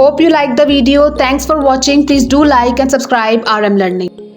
Hope you liked the video. Thanks for watching. Please do like and subscribe RM Learning.